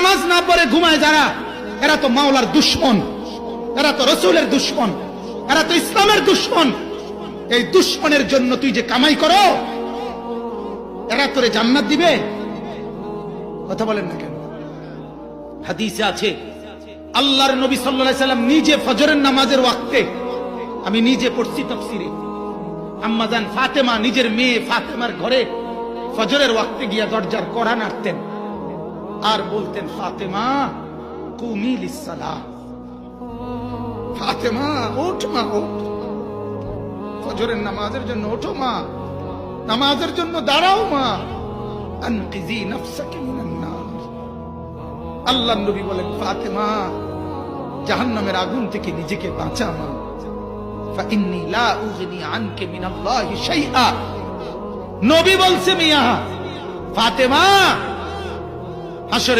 নামাজ না পড়ে ঘুমায় যারা, এরা তো মাওলার দুশমন, এরা তো রসুলের দুশমন, এরা তো ইসলামের দুশমন। এই দুশমনের জন্য তুই যে কামাই করো, এরা তোরে জান্নাত দিবে? কথা বলেন না কেন? হাদিসে আছে আল্লাহর নবী সাল্লাল্লাহু আলাইহি সাল্লাম নিজে ফজরের নামাজের ওয়াক্তে, আমি নিজে পড়ছি তাফসীরে, আম্মাজান ফাতেমা নিজের মেয়ে ফাতেমার ঘরে ফজরের ওয়াক্তে গিয়া দরজার কড়া নাড়তেন আর বলতেন, ফাতেমা কুমি লিসসালাহ, ফাতেমা ওঠ মা, ওঠ, ফজরের নামাজের জন্য ওঠো মা, নামাজের জন্য দাঁড়াও মা, আনকিজি নাফসাকি মিনান নার। আল্লাহর নবী বলেন, ফাতেমা জাহান্নামের আগুন থেকে নিজেকে বাঁচা মা, ফাইন্নী লা উগনি আনকে মিনাল্লাহি শাইআ। নবী বলছে, মিয়া ফাতেমা হাসরের